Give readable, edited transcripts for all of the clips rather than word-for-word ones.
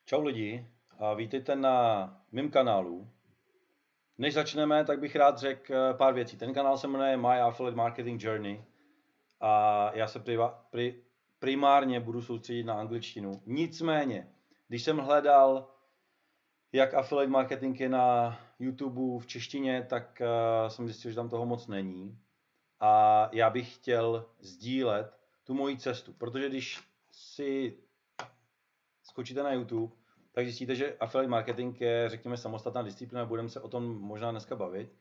Čau lidi a vítejte na mém kanálu. Než začneme, tak bych rád řekl pár věcí. Ten kanál se jmenuje My Affiliate Marketing Journey a já se primárně budu soustředit na angličtinu. Nicméně, když jsem hledal, jak affiliate marketing je na YouTube v češtině, tak jsem zjistil, že tam toho moc není. A já bych chtěl sdílet tu moji cestu, protože když si skočíte na YouTube, tak zjistíte, že affiliate marketing je, řekněme, samostatná disciplína, budeme se o tom možná dneska bavit,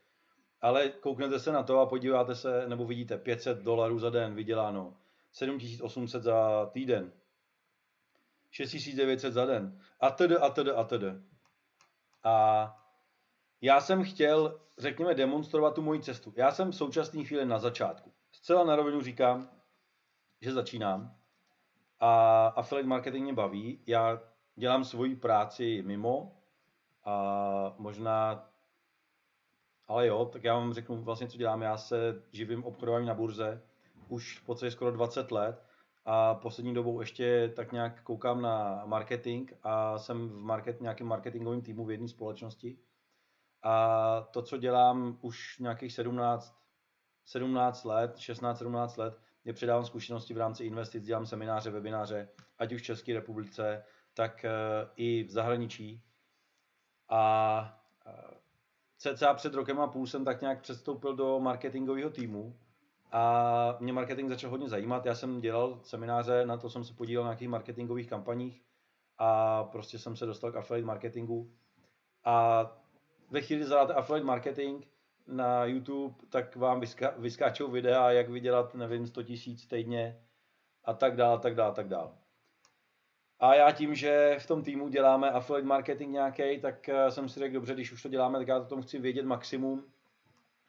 ale kouknete se na to a podíváte se, nebo vidíte $500 za den vyděláno, 7800 za týden, 6900 za den, atd. A já jsem chtěl, řekněme, demonstrovat tu moji cestu. Já jsem v současné chvíli na začátku. Zcela na rovinu říkám, že začínám a affiliate marketing mě baví. Já dělám svoji práci mimo a možná, ale jo, tak já vám řeknu vlastně, co dělám. Já se živím obchodováním na burze už v podstatě skoro 20 let a poslední dobou ještě tak nějak koukám na marketing a jsem v nějakém marketingovém týmu v jedné společnosti. A to, co dělám už nějakých 17 let, 16-17 let, je předávám zkušenosti v rámci investic, dělám semináře, webináře, ať už v České republice, tak i v zahraničí. A cca před rokem a půl jsem tak nějak přestoupil do marketingového týmu a mě marketing začal hodně zajímat. Já jsem dělal semináře, na to jsem se podílel na nějakých marketingových kampaních a prostě jsem se dostal k affiliate marketingu. A ve chvíli, kdy zadáte affiliate marketing na YouTube, tak vám vyskáčou videa, jak vydělat, nevím, 100 000 týdně a tak dál. A já tím, že v tom týmu děláme affiliate marketing nějaký, tak jsem si řekl, dobře, když už to děláme, tak já o tom chci vědět maximum.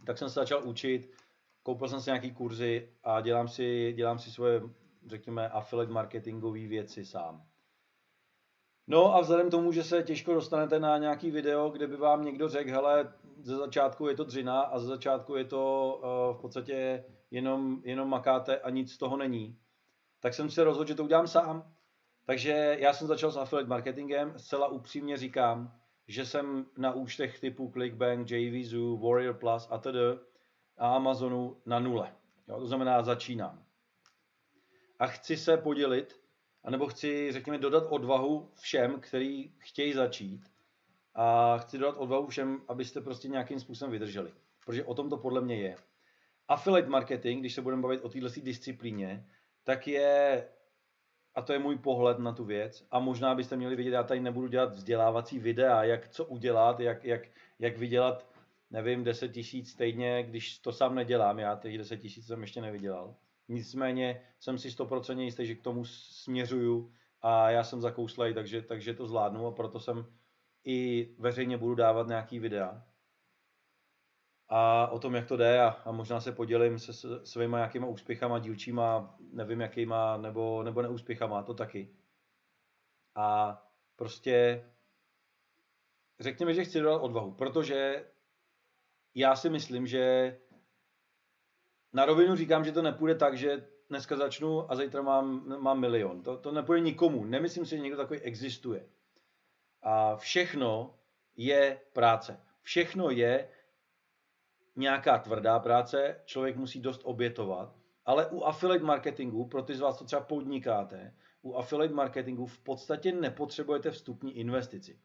Tak jsem se začal učit, koupil jsem si nějaký kurzy a dělám si svoje, řekněme, affiliate marketingové věci sám. No a vzhledem k tomu, že se těžko dostanete na nějaký video, kde by vám někdo řekl, hele, ze začátku je to dřina a ze začátku je to v podstatě jenom makáte a nic z toho není, tak jsem se rozhodl, že to udělám sám. Takže já jsem začal s affiliate marketingem, zcela upřímně říkám, že jsem na účtech typu Clickbank, JVZoo, Warrior Plus atd. A Amazonu na nule. Jo, to znamená, začínám. A chci se podělit, anebo chci, řekněme, dodat odvahu všem, kteří chtějí začít. A chci dodat odvahu všem, abyste prostě nějakým způsobem vydrželi. Protože o tom to podle mě je. Affiliate marketing, když se budeme bavit o této disciplíně, tak je, a to je můj pohled na tu věc, a možná byste měli vidět, já tady nebudu dělat vzdělávací videa, jak co udělat, jak vydělat, nevím, 10 000 týdně, když to sám nedělám, já těch 10 000 jsem ještě nevydělal. Nicméně jsem si 100% jistý, že k tomu směřuju a já jsem zakouslej, takže to zvládnu a proto jsem i veřejně budu dávat nějaký videa. A o tom, jak to jde a možná se podělím se svýma nějakýma úspěchama, dílčíma, nevím jakýma, nebo neúspěchama, to taky. A prostě řekněme, že chci dodat odvahu, protože já si myslím, že na rovinu říkám, že to nepůjde tak, že dneska začnu a zítra mám milion. To nepůjde nikomu. Nemyslím si, že někdo takový existuje. A všechno je práce. Všechno je nějaká tvrdá práce, člověk musí dost obětovat, ale u affiliate marketingu, pro ty z vás, co třeba podnikáte, u affiliate marketingu v podstatě nepotřebujete vstupní investici.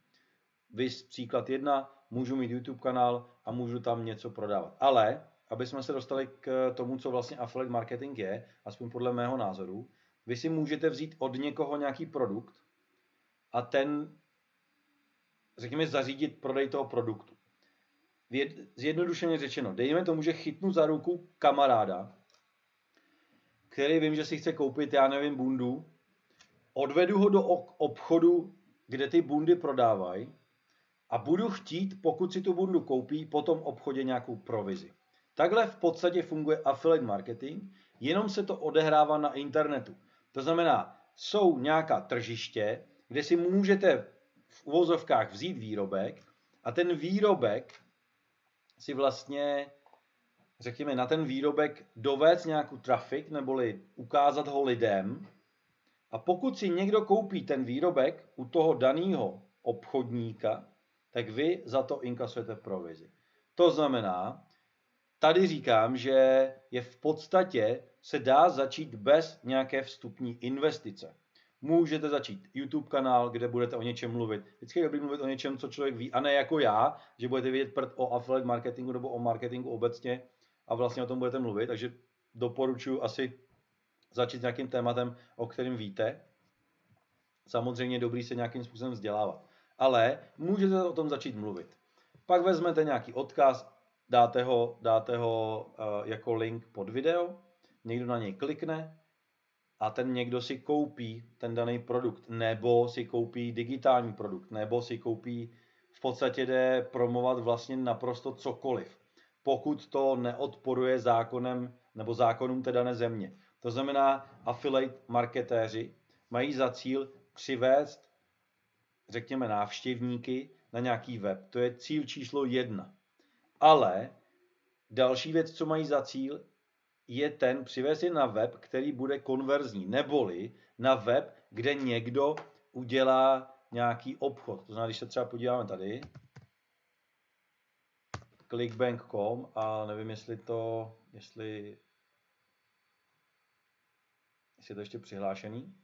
Vys příklad 1, můžu mít YouTube kanál a můžu tam něco prodávat. Ale, aby jsme se dostali k tomu, co vlastně affiliate marketing je, aspoň podle mého názoru, vy si můžete vzít od někoho nějaký produkt a ten, řekněme, zařídit prodej toho produktu. Zjednodušeně řečeno, dejme tomu, že chytnu za ruku kamaráda, který vím, že si chce koupit, já nevím, bundu, odvedu ho do obchodu, kde ty bundy prodávají a budu chtít, pokud si tu bundu koupí, po tom obchodě nějakou provizi. Takhle v podstatě funguje affiliate marketing, jenom se to odehrává na internetu. To znamená, jsou nějaká tržiště, kde si můžete v uvozovkách vzít výrobek a ten výrobek si vlastně, řekněme, na ten výrobek dovést nějakou trafik, neboli ukázat ho lidem A pokud si někdo koupí ten výrobek u toho daného obchodníka, tak vy za to inkasujete provizi. To znamená, tady říkám, že je v podstatě se dá začít bez nějaké vstupní investice. Můžete začít YouTube kanál, kde budete o něčem mluvit. Vždycky je dobrý mluvit o něčem, co člověk ví, a ne jako já, že budete vědět prd o affiliate marketingu nebo o marketingu obecně a vlastně o tom budete mluvit, takže doporučuji asi začít s nějakým tématem, o kterém víte. Samozřejmě je dobrý se nějakým způsobem vzdělávat. Ale můžete o tom začít mluvit. Pak vezmete nějaký odkaz, dáte ho jako link pod video, někdo na něj klikne a ten někdo si koupí ten daný produkt, nebo si koupí digitální produkt, nebo si koupí, v podstatě jde promovat vlastně naprosto cokoliv, pokud to neodporuje zákonem nebo zákonům té dané země. To znamená, affiliate marketéři mají za cíl přivést, řekněme, návštěvníky na nějaký web. To je cíl číslo 1. Ale další věc, co mají za cíl, je ten přivést je na web, který bude konverzní, neboli na web, kde někdo udělá nějaký obchod. To znamená, když se třeba podíváme tady, clickbank.com a nevím, jestli je to ještě přihlášený,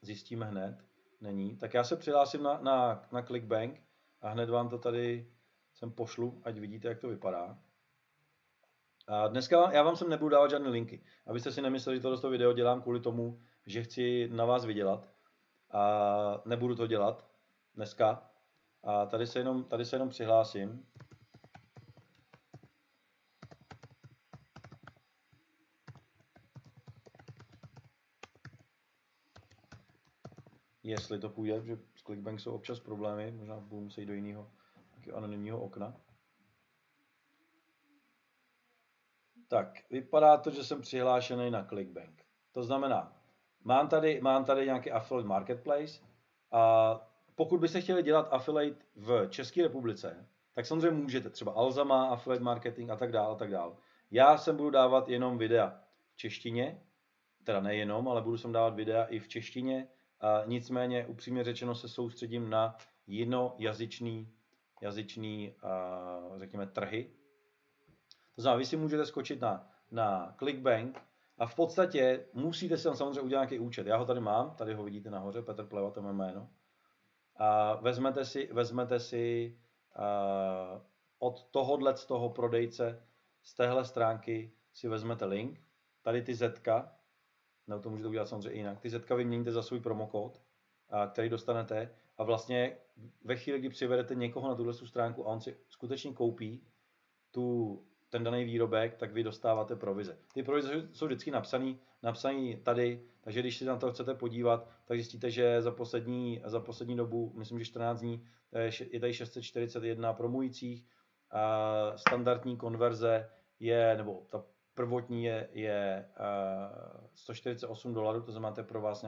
zjistíme hned, není. Tak já se přihlásím na Clickbank a hned vám to tady sem pošlu, ať vidíte, jak to vypadá. A dneska já vám sem nebudu dávat žádné linky, abyste si nemysleli, že tohle video dělám kvůli tomu, že chci na vás vydělat. A nebudu to dělat dneska. A tady se jenom přihlásím. Jestli to půjde, že s Clickbank jsou občas problémy, možná budu muset jít do jiného anonymního okna. Tak, vypadá to, že jsem přihlášený na Clickbank. To znamená, mám tady nějaký affiliate marketplace a pokud byste chtěli dělat affiliate v České republice, tak samozřejmě můžete. Třeba Alza má affiliate marketing a tak dále, a tak dále. Já sem budu dávat jenom videa v češtině, teda nejenom, ale budu sem dávat videa i v češtině. A nicméně, upřímně řečeno, se soustředím na jinojazyčný, řekněme, trhy. To znamená, vy si můžete skočit na Clickbank a v podstatě musíte si tam samozřejmě udělat nějaký účet. Já ho tady mám, tady ho vidíte nahoře, Petr Pleva, to je mé jméno. A vezmete si od z toho prodejce z téhle stránky si vezmete link, tady ty zetka, nebo to můžete udělat samozřejmě jinak, ty zetka vyměníte za svůj promokód, který dostanete a vlastně ve chvíli, kdy přivedete někoho na tuhle stránku a on si skutečně koupí ten daný výrobek, tak vy dostáváte provize. Ty provize jsou vždycky napsaný tady, takže když si na to chcete podívat, tak zjistíte, že za poslední dobu, myslím, že 14 dní, je tady 641 promujících, a standardní konverze nebo ta prvotní je $148, to znamená, to je pro vás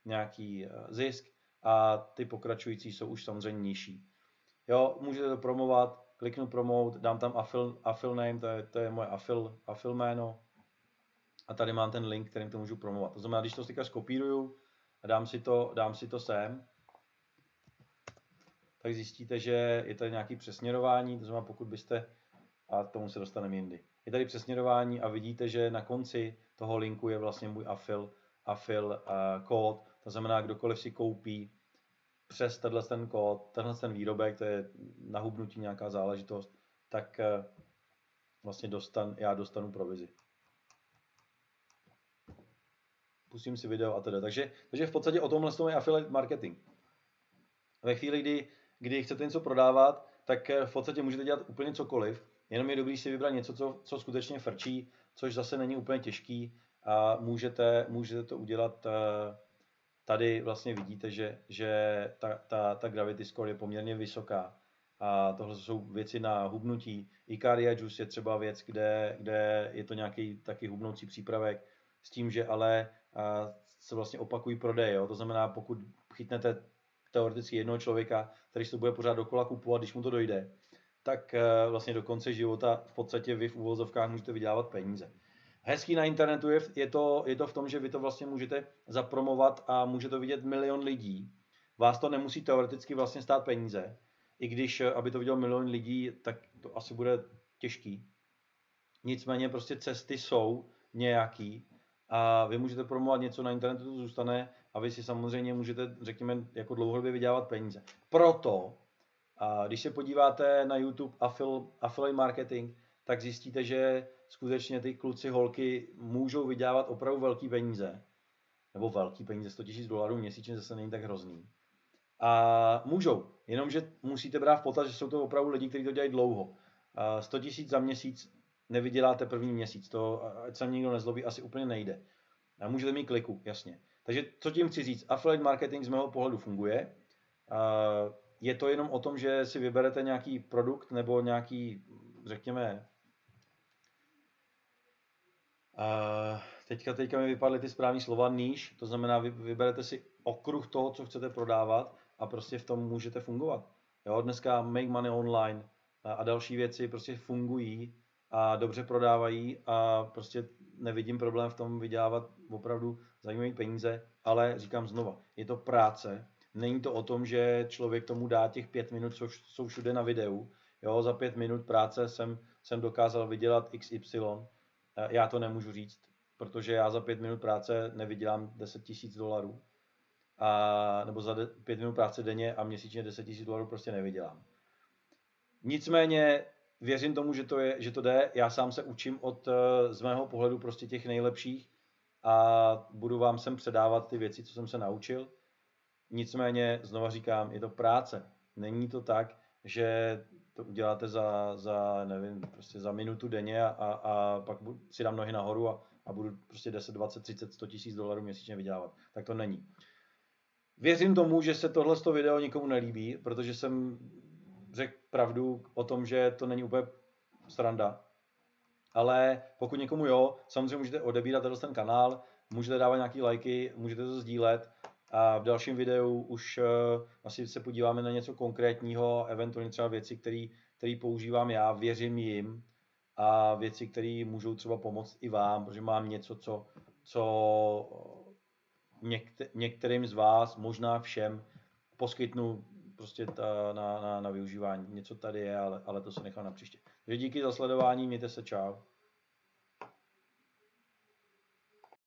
nějaký zisk a ty pokračující jsou už samozřejmě nižší. Jo, můžete to promovat, kliknu promote, dám tam affil name, to je moje affil jméno a tady mám ten link, kterým to můžu promovat. To znamená, když to teďka skopíruju a dám si to sem, tak zjistíte, že je tady nějaké přesměrování, to znamená, pokud byste, a tomu se dostaneme jindy, je tady přesměrování a vidíte, že na konci toho linku je vlastně můj affil kód, to znamená, kdokoliv si koupí přes ten kód, ten výrobek, to je na hubnutí nějaká záležitost, tak vlastně já dostanu provizi. Pustím si video a tedy. Takže v podstatě o tomhle je affiliate marketing. Ve chvíli, kdy chcete něco prodávat, tak v podstatě můžete dělat úplně cokoliv, jenom je dobrý si vybrat něco, co skutečně frčí, což zase není úplně těžký a můžete to udělat. Tady vlastně vidíte, že ta gravity score je poměrně vysoká a tohle jsou věci na hubnutí. Icaria Juice je třeba věc, kde je to nějaký taky hubnoucí přípravek s tím, že ale se vlastně opakují prodeje. Jo? To znamená, pokud chytnete teoreticky jednoho člověka, který si to bude pořád dokola kupovat, když mu to dojde, tak vlastně do konce života v podstatě vy v uvozovkách můžete vydělávat peníze. Hezký na internetu je to v tom, že vy to vlastně můžete zapromovat a může to vidět milion lidí. Vás to nemusí teoreticky vlastně stát peníze. I když, aby to viděl milion lidí, tak to asi bude těžký. Nicméně prostě cesty jsou nějaký a vy můžete promovat něco na internetu, to zůstane a vy si samozřejmě můžete, řekněme, jako dlouhodobě vydělávat peníze. Proto, když se podíváte na YouTube affiliate marketing, tak zjistíte, že skutečně ty kluci, holky můžou vydělávat opravdu velký peníze. Nebo velký peníze, $100,000 měsíčně zase není tak hrozný. A můžou, jenomže musíte brát v potaz, že jsou to opravdu lidi, kteří to dělají dlouho. 100,000 za měsíc nevyděláte první měsíc, to, ať se nikdo nezlobí, asi úplně nejde. A můžete mít kliku, jasně. Takže co tím chci říct? Affiliate marketing z mého pohledu funguje. Je to jenom o tom, že si vyberete nějaký produkt nebo nějaký, řekněme, teďka mi vypadly ty správné slova, níž, to znamená, vyberete si okruh toho, co chcete prodávat a prostě v tom můžete fungovat. Jo, dneska Make Money Online a další věci prostě fungují a dobře prodávají a prostě nevidím problém v tom vydělávat opravdu zajímavé peníze, ale říkám znova, je to práce. Není to o tom, že člověk tomu dá těch 5 minut, co jsou všude na videu. Jo, za 5 minut práce jsem dokázal vydělat XY. Já to nemůžu říct, protože já za 5 minut práce nevydělám $10,000. Nebo za 5 minut práce denně a měsíčně $10,000 prostě nevydělám. Nicméně věřím tomu, že to jde. Já sám se učím z mého pohledu prostě těch nejlepších a budu vám sem předávat ty věci, co jsem se naučil. Nicméně, znova říkám, je to práce. Není to tak, že to uděláte nevím, prostě za minutu denně a pak si dám nohy nahoru a budu prostě 10, 20, 30, $100,000 měsíčně vydělávat. Tak to není. Věřím tomu, že se tohle video nikomu nelíbí, protože jsem řekl pravdu o tom, že to není úplně sranda. Ale pokud někomu jo, samozřejmě můžete odebírat ten kanál, můžete dávat nějaký lajky, můžete to sdílet a v dalším videu už asi se podíváme na něco konkrétního, eventuálně třeba věci, které používám já, věřím jim a věci, které můžou třeba pomoct i vám, protože mám něco, co některým z vás, možná všem, poskytnu prostě na využívání. Něco tady je, ale to se nechám na příště. Takže díky za sledování, mějte se, čau.